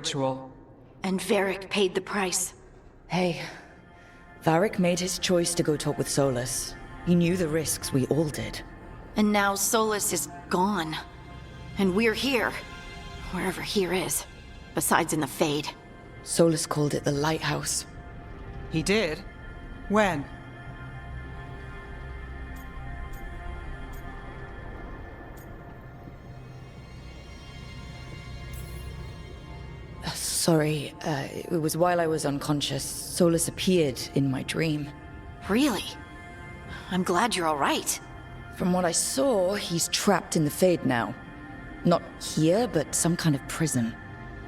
ritual. And Varric paid the price. Hey, Varric made his choice to go talk with Solus. He knew the risks, we all did. And now Solus is gone. And we're here. Wherever here is. Besides in the Fade. Solus called it the Lighthouse. He did? When? Sorry, it was while I was unconscious. Solus appeared in my dream. Really? I'm glad you're all right. From what I saw, he's trapped in the Fade now. Not here, but some kind of prison.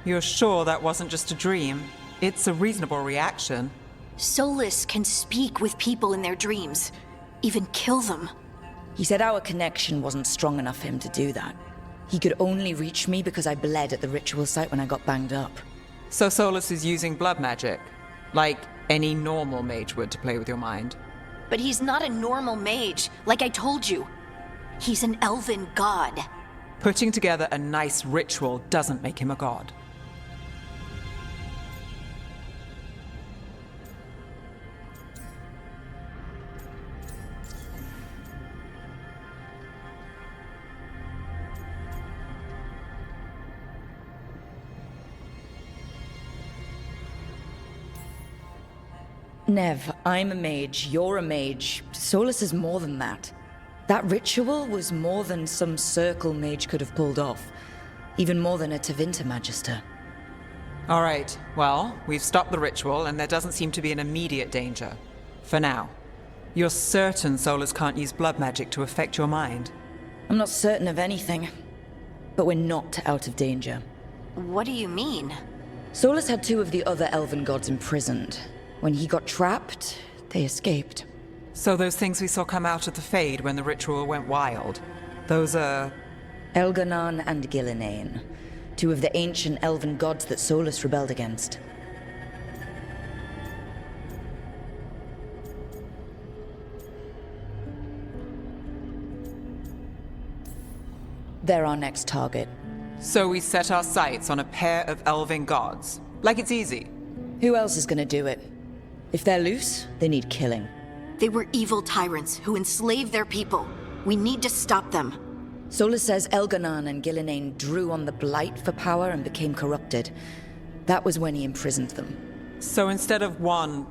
You're sure that wasn't just a dream? It's a reasonable reaction. Solus can speak with people in their dreams. Even kill them. He said our connection wasn't strong enough for him to do that. He could only reach me because I bled at the ritual site when I got banged up. So Solus is using blood magic, like any normal mage would to play with your mind. But he's not a normal mage, like I told you. He's an elven god. Putting together a nice ritual doesn't make him a god. Nev, I'm a mage, you're a mage. Solus is more than that. That ritual was more than some circle mage could have pulled off. Even more than a Tevinter Magister. All right, well, we've stopped the ritual and there doesn't seem to be an immediate danger. For now. You're certain Solus can't use blood magic to affect your mind? I'm not certain of anything. But we're not out of danger. What do you mean? Solus had two of the other elven gods imprisoned. When he got trapped, they escaped. So those things we saw come out of the Fade when the ritual went wild, those are... Elganan and Gillinane, two of the ancient elven gods that Solus rebelled against. They're our next target. So we set our sights on a pair of elven gods. Like it's easy. Who else is gonna do it? If they're loose, they need killing. They were evil tyrants who enslaved their people. We need to stop them. Solus says Elganan and Gillinane drew on the Blight for power and became corrupted. That was when he imprisoned them. So instead of one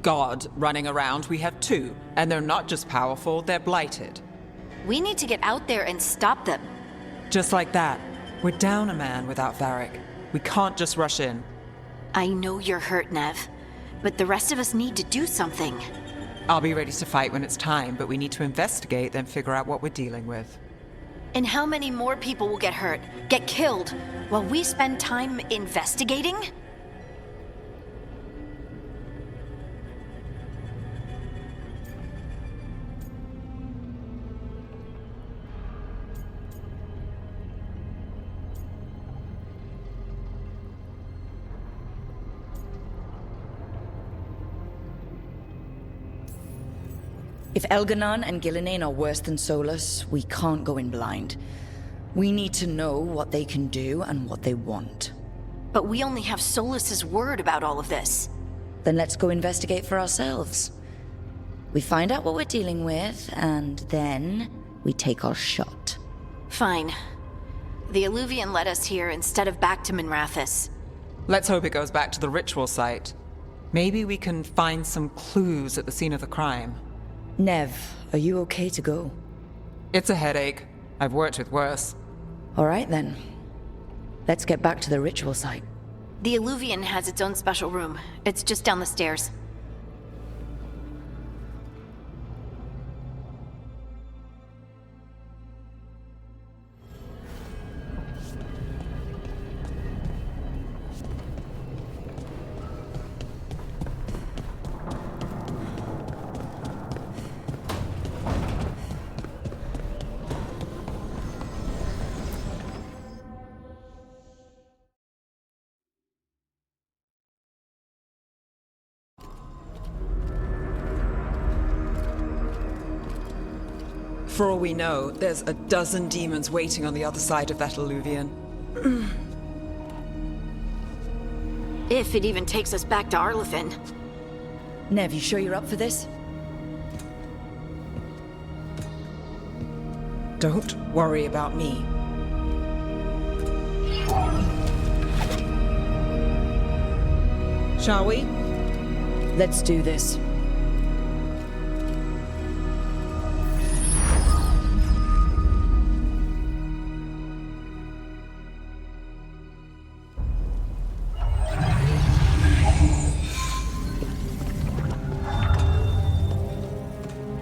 god running around, we have two. And they're not just powerful, they're blighted. We need to get out there and stop them. Just like that. We're down a man without Varric. We can't just rush in. I know you're hurt, Nev. But the rest of us need to do something. I'll be ready to fight when it's time, but we need to investigate, then figure out what we're dealing with. And how many more people will get hurt, get killed, while we spend time investigating? If Elganan and Gillinane are worse than Solus, we can't go in blind. We need to know what they can do and what they want. But we only have Solus's word about all of this. Then let's go investigate for ourselves. We find out what we're dealing with, and then we take our shot. Fine. The Illuvian led us here instead of back to Minrathous. Let's hope it goes back to the ritual site. Maybe we can find some clues at the scene of the crime. Nev, are you okay to go? It's a headache. I've worked with worse. All right then. Let's get back to the ritual site. The Illuvian has its own special room. It's just down the stairs. For all we know, there's a dozen demons waiting on the other side of that Illuvian. If it even takes us back to Arlethan. Nev, you sure you're up for this? Don't worry about me. Shall we? Let's do this.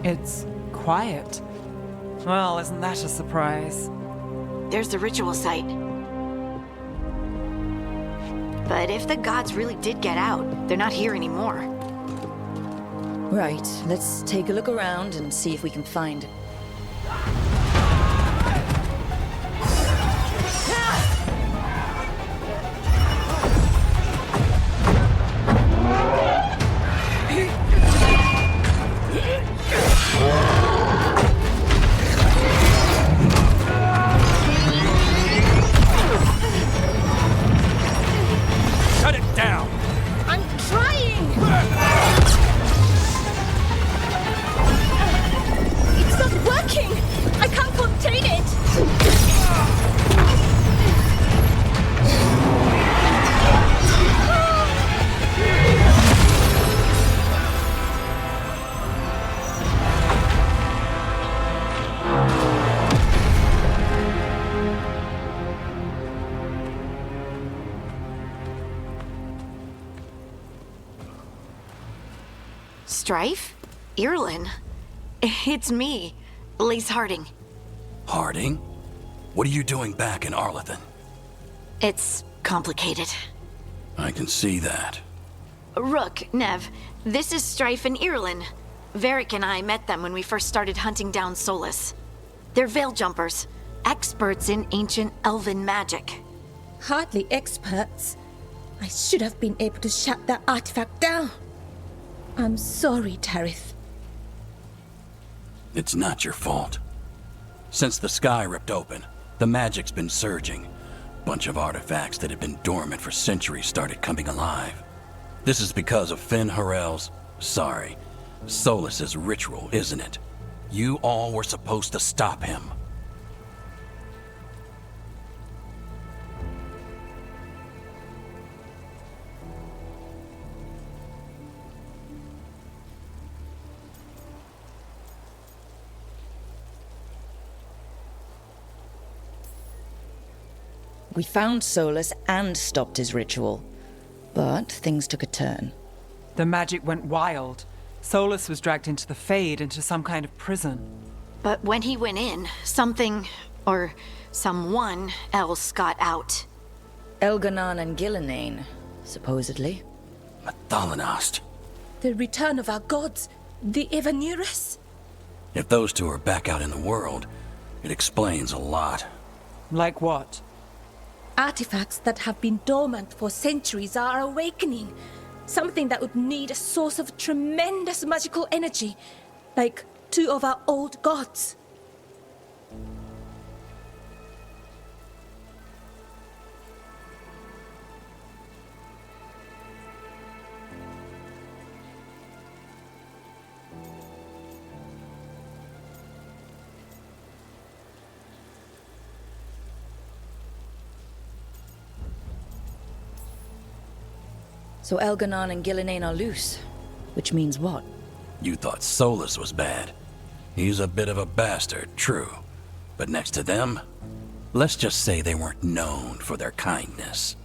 It's quiet. Well, isn't that a surprise? There's the ritual site. But if the gods really did get out, they're not here anymore. Right, let's take a look around and see if we can find... Shut it down! I'm trying! It's not working! I can't contain it! Strife? Irlin? It's me, Lace Harding. Harding? What are you doing back in Arlethan? It's complicated. I can see that. Rook, Nev, this is Strife and Irlin. Varric and I met them when we first started hunting down Solus. They're veil jumpers, experts in ancient elven magic. Hardly experts. I should have been able to shut that artifact down. I'm sorry, Tarith. It's not your fault. Since the sky ripped open, the magic's been surging. Bunch of artifacts that had been dormant for centuries started coming alive. This is because of Solus's ritual, isn't it? You all were supposed to stop him. We found Solus and stopped his ritual. But things took a turn. The magic went wild. Solus was dragged into the Fade, into some kind of prison. But when he went in, something, or someone else got out. Elganon and Gillenane, supposedly. Mathalanost. The return of our gods, the Evanuris. If those two are back out in the world, it explains a lot. Like what? Artifacts that have been dormant for centuries are awakening. Something that would need a source of tremendous magical energy, like two of our old gods. So Elganon and Gillenane are loose. Which means what? You thought Solus was bad. He's a bit of a bastard, true. But next to them, let's just say they weren't known for their kindness.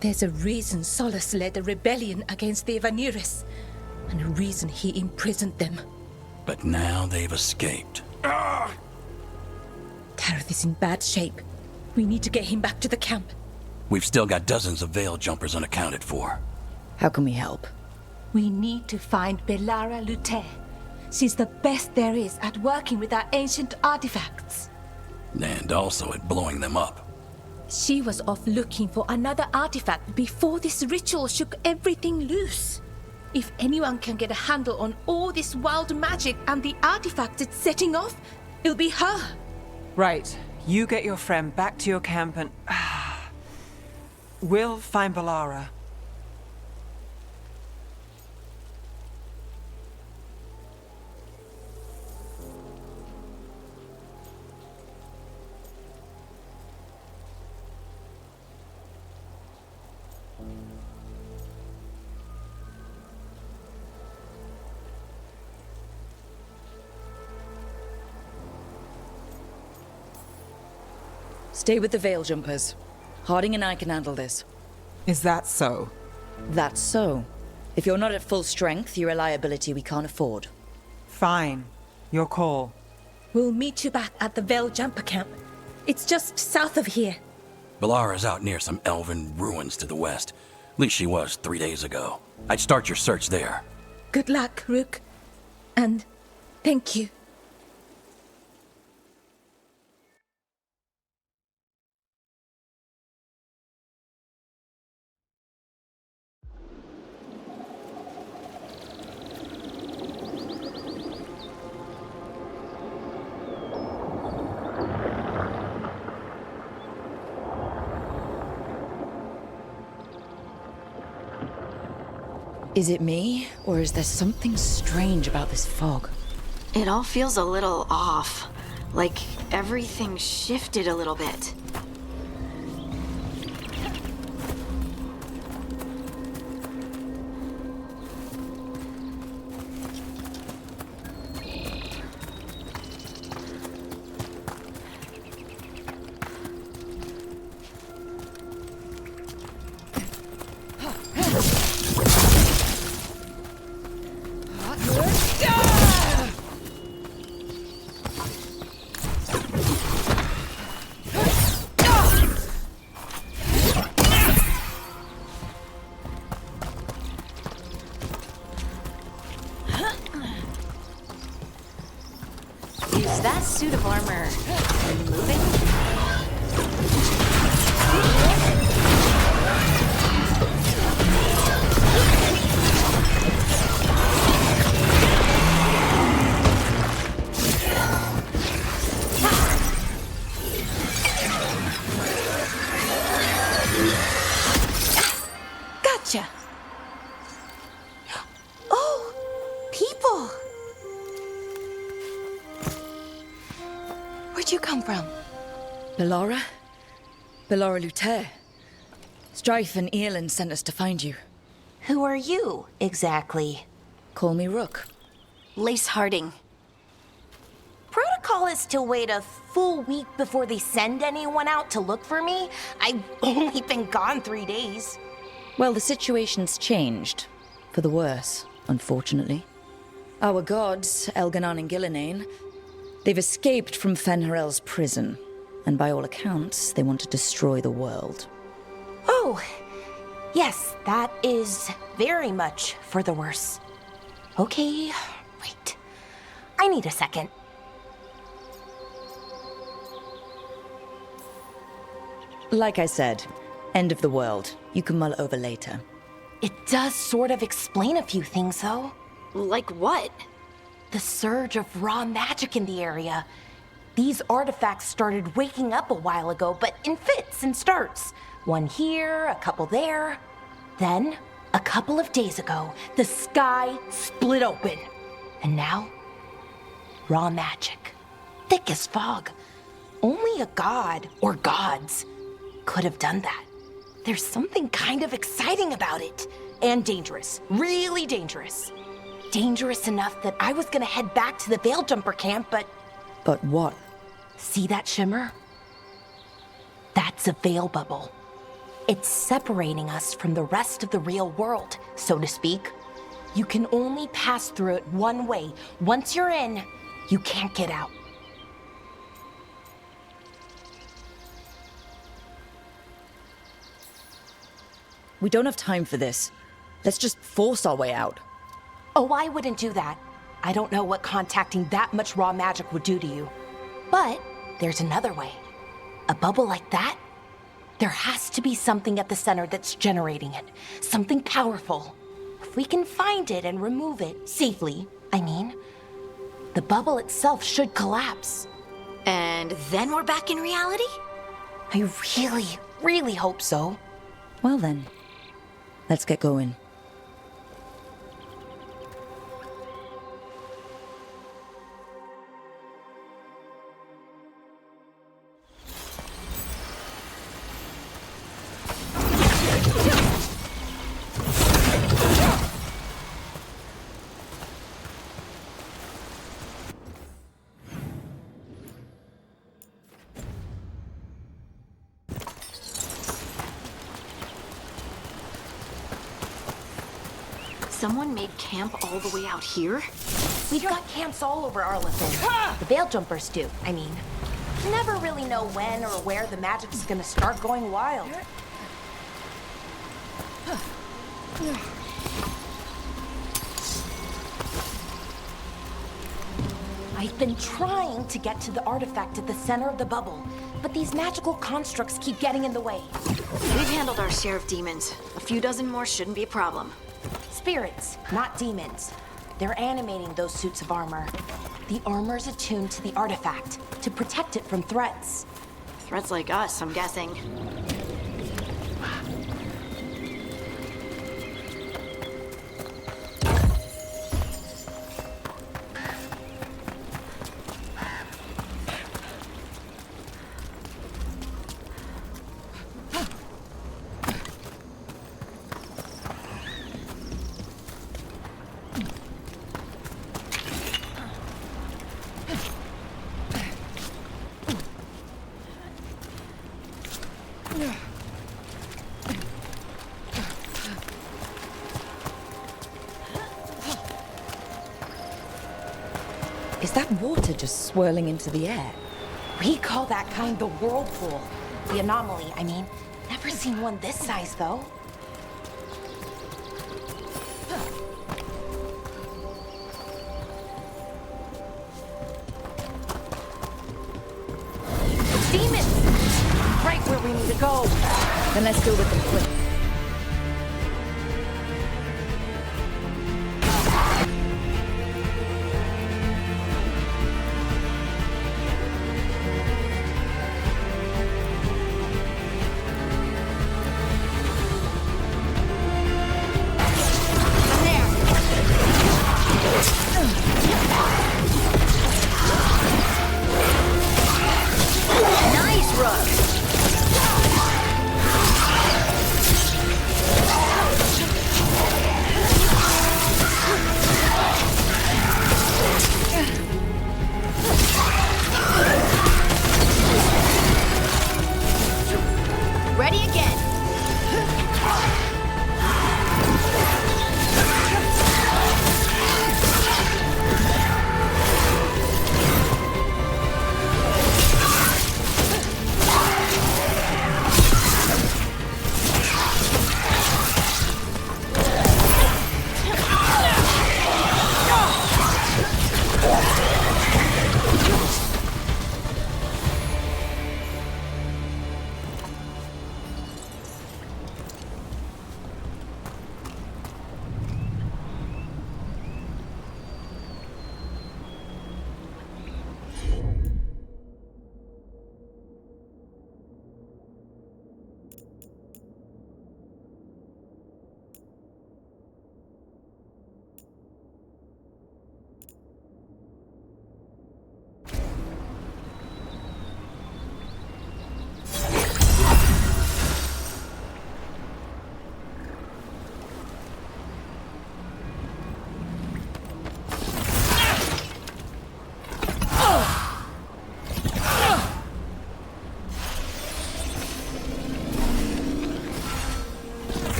There's a reason Solus led a rebellion against the Evanuris, and a reason he imprisoned them. But now they've escaped. Tarith is in bad shape. We need to get him back to the camp. We've still got dozens of veil jumpers unaccounted for. How can we help? We need to find Belara Lute. She's the best there is at working with our ancient artifacts. And also at blowing them up. She was off looking for another artifact before this ritual shook everything loose. If anyone can get a handle on all this wild magic and the artifacts it's setting off, it'll be her. Right. You get your friend back to your camp and... we'll find Belara. Stay with the Veil Jumpers. Harding and I can handle this. Is that so? That's so. If you're not at full strength, you're a liability we can't afford. Fine. Your call. We'll meet you back at the Veil Jumper Camp. It's just south of here. Balara's out near some elven ruins to the west. At least she was 3 days ago. I'd start your search there. Good luck, Rook. And thank you. Is it me, or is there something strange about this fog? It all feels a little off. Like everything shifted a little bit. Is that suit of armor moving? Gotcha. Oh, people. Where'd you come from? Balara? Balara Luther. Strife and Earlin sent us to find you. Who are you, exactly? Call me Rook. Lace Harding. Protocol is to wait a full week before they send anyone out to look for me. I've only been gone 3 days. Well, the situation's changed. For the worse, unfortunately. Our gods, Elganon and Gillinane, they've escaped from Fen'Harel's prison. And by all accounts, they want to destroy the world. Oh, yes, that is very much for the worse. Okay, wait. I need a second. Like I said, end of the world. You can mull it over later. It does sort of explain a few things, though. Like what? The surge of raw magic in the area. These artifacts started waking up a while ago, but in fits and starts. One here, a couple there. Then, a couple of days ago, the sky split open. And now, raw magic. Thick as fog. Only a god, or gods, could have done that. There's something kind of exciting about it. And dangerous. Really dangerous. Dangerous enough that I was gonna head back to the Veil Jumper camp, but... But what? See that shimmer? That's a veil bubble. It's separating us from the rest of the real world, so to speak. You can only pass through it one way. Once you're in, you can't get out. We don't have time for this. Let's just force our way out. Oh, I wouldn't do that. I don't know what contacting that much raw magic would do to you. But there's another way. A bubble like that? There has to be something at the center that's generating it. Something powerful. If we can find it and remove it, safely, I mean, the bubble itself should collapse. And then we're back in reality? I really, really hope so. Well then, let's get going. Someone made camp all the way out here? We've got camps all over Arlathan. The Veil Jumpers do, I mean. You never really know when or where the magic's gonna start going wild. I've been trying to get to the artifact at the center of the bubble, but these magical constructs keep getting in the way. We've handled our share of demons. A few dozen more shouldn't be a problem. Spirits, not demons. They're animating those suits of armor. The armor's attuned to the artifact to protect it from threats. Threats like us, I'm guessing. Is that water just swirling into the air? We call that kind the whirlpool. The anomaly, I mean. Never seen one this size, though. Demons! Right where we need to go. Then let's deal with them quick. Nice rush!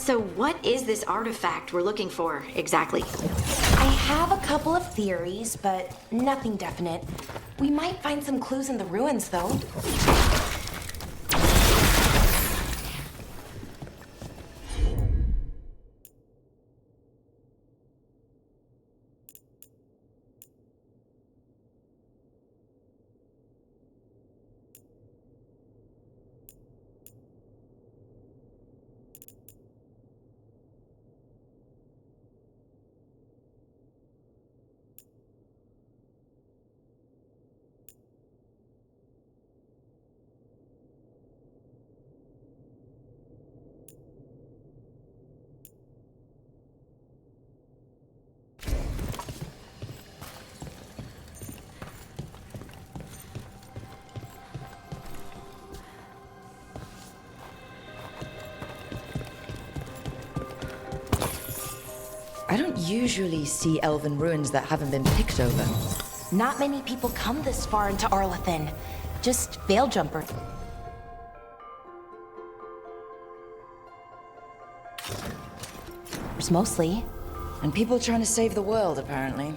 So what is this artifact we're looking for, exactly? I have a couple of theories, but nothing definite. We might find some clues in the ruins, though. I don't usually see elven ruins that haven't been picked over. Not many people come this far into Arlathan. Just veil jumpers. Mostly. And people trying to save the world, apparently.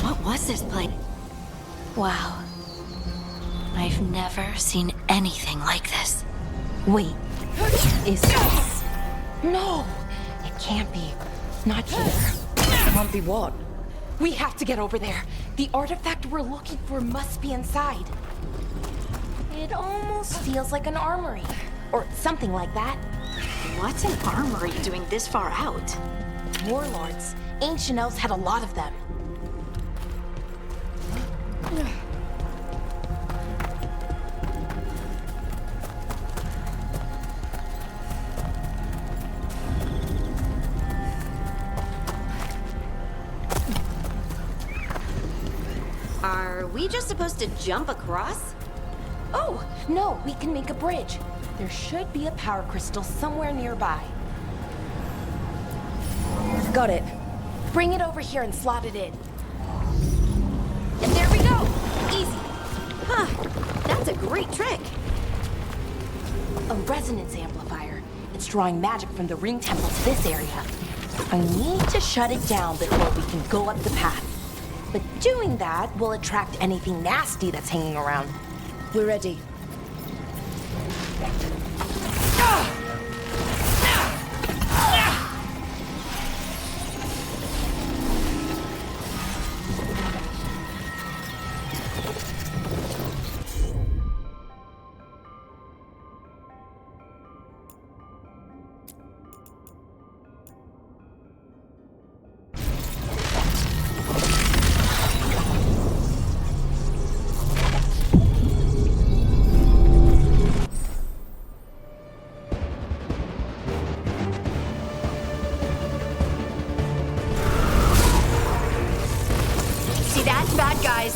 What was this place? Wow. I've never seen anything like this. Wait. Is this... No! It can't be. Not here. Can't be what? We have to get over there. The artifact we're looking for must be inside. It almost feels like an armory. Or something like that. What's an armory doing this far out? Warlords. Ancient elves had a lot of them. Are we just supposed to jump across? Oh, no, we can make a bridge. There should be a power crystal somewhere nearby. Got it. Bring it over here and slot it in. And there we go! Easy. Huh, that's a great trick. A resonance amplifier. It's drawing magic from the ring temple to this area. I need to shut it down before we can go up the path. But doing that will attract anything nasty that's hanging around. We're ready. Bad guys.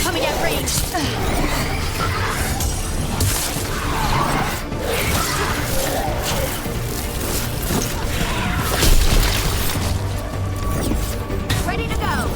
Coming at range. Ready to go.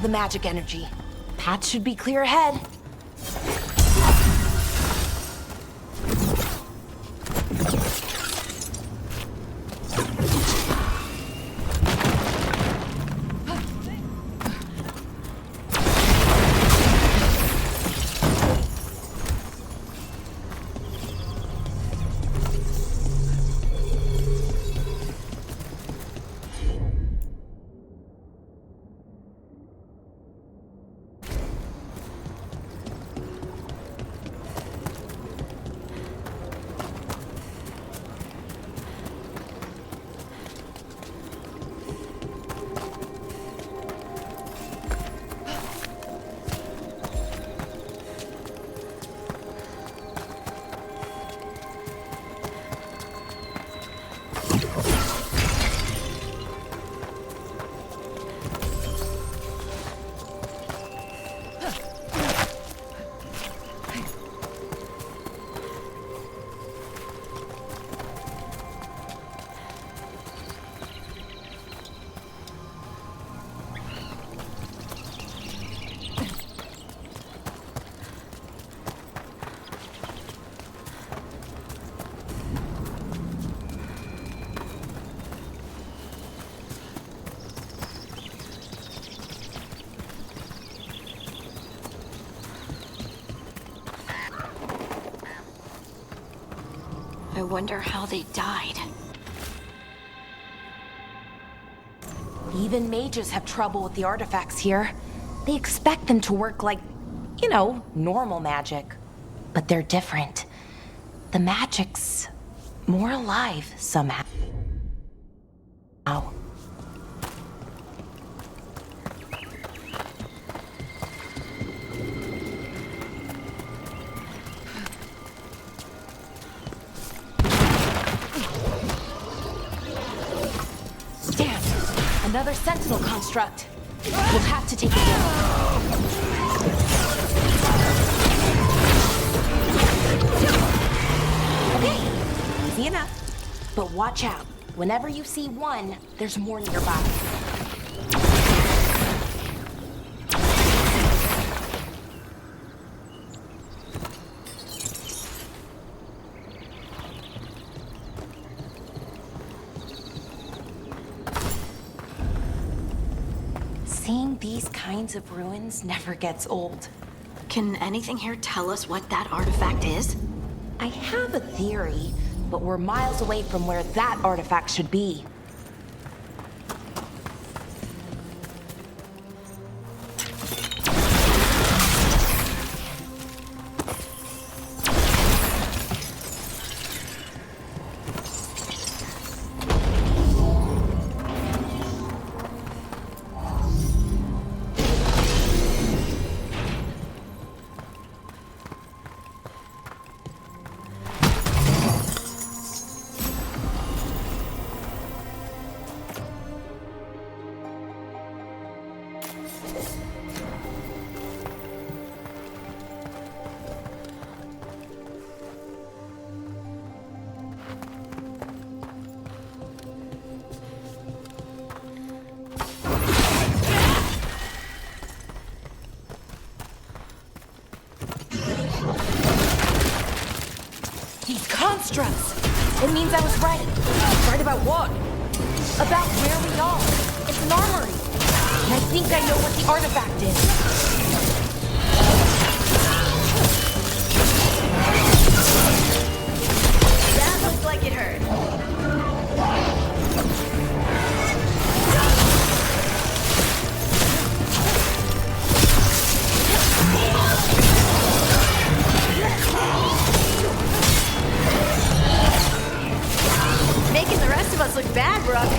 of the magic energy. Path should be clear ahead. I wonder how they died. Even mages have trouble with the artifacts here. They expect them to work like, you know, normal magic. But they're different. The magic's more alive somehow. Damn! Another sentinel construct. We'll have to take it down. Okay, easy enough. But watch out. Whenever you see one, there's more nearby. Seeing these kinds of ruins never gets old. Can anything here tell us what that artifact is? I have a theory, but we're miles away from where that artifact should be. These constructs! It means I was right. Right about what? About where we are. It's an armory. And I think I know what the artifact is. That looks like it hurt. Making the rest of us look bad, Brooke.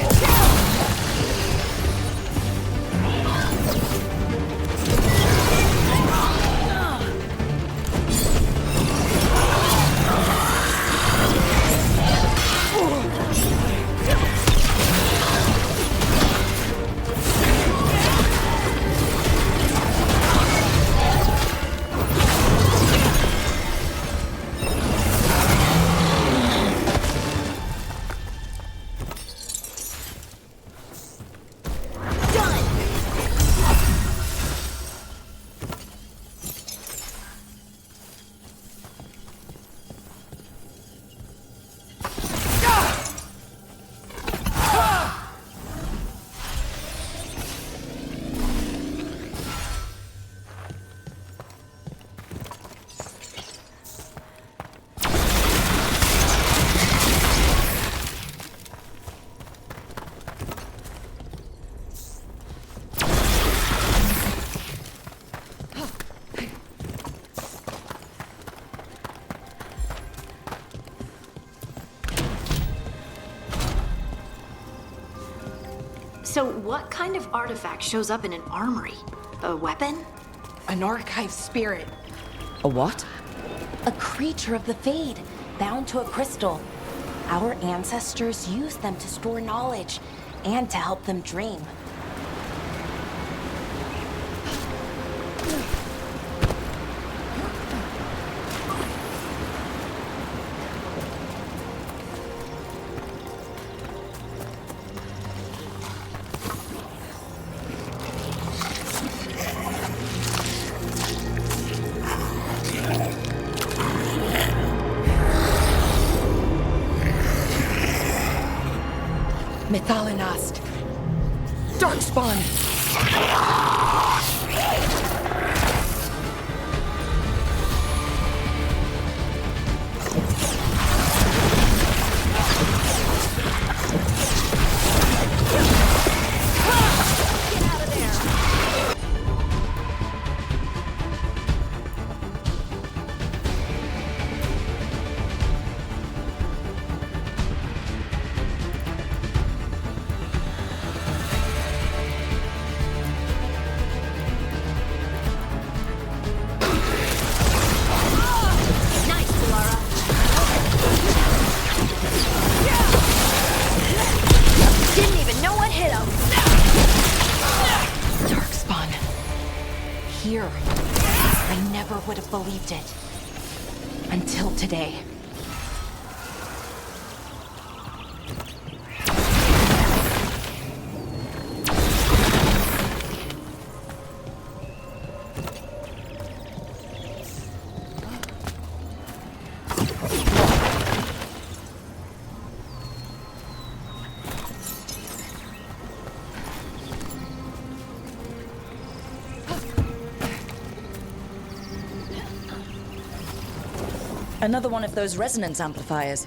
So what kind of artifact shows up in an armory? A weapon? An archive spirit. A what? A creature of the Fade, bound to a crystal. Our ancestors used them to store knowledge and to help them dream. Methalinast. Darkspawn. Here. I never would have believed it. Until today. Another one of those resonance amplifiers.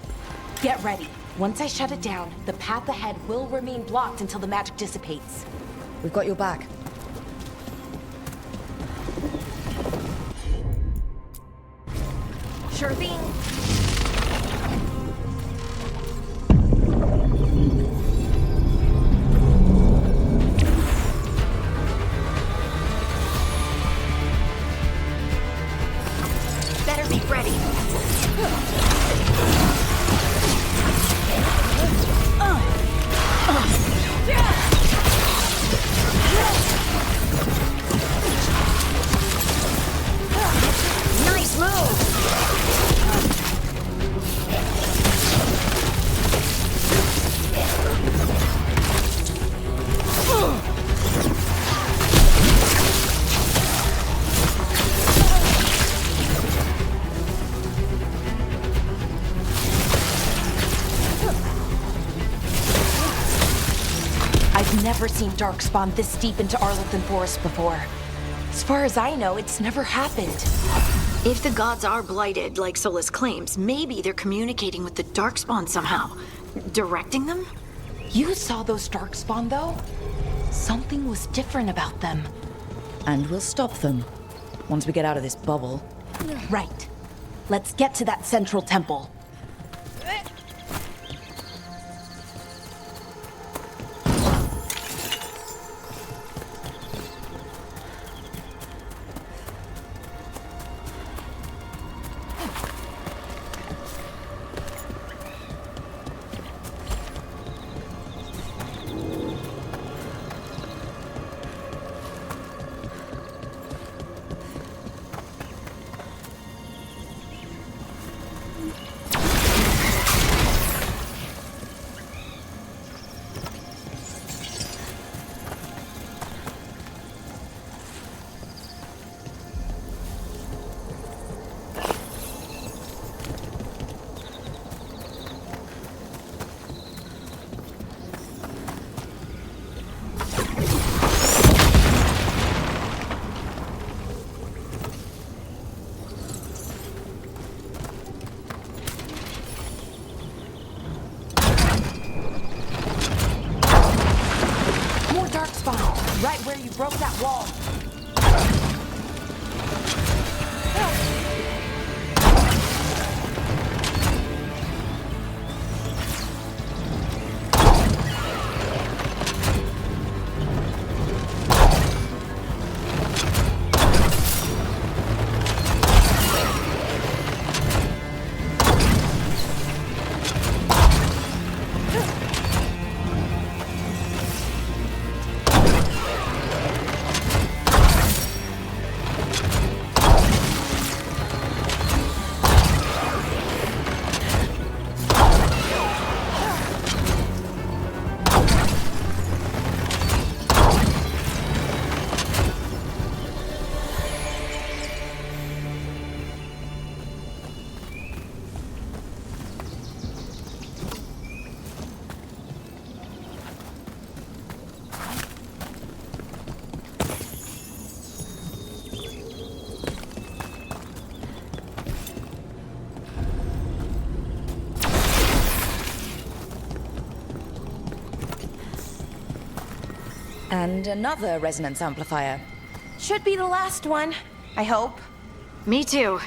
Get ready. Once I shut it down, the path ahead will remain blocked until the magic dissipates. We've got your back. Sure thing. Better be ready. Nice move! I've never seen Darkspawn this deep into Arlington Forest before. As far as I know, it's never happened. If the gods are blighted, like Solus claims, maybe they're communicating with the Darkspawn somehow. Directing them? You saw those Darkspawn, though? Something was different about them. And we'll stop them. Once we get out of this bubble. Right. Let's get to that central temple. Right where you broke that wall. And another resonance amplifier. Should be the last one, I hope. Me too.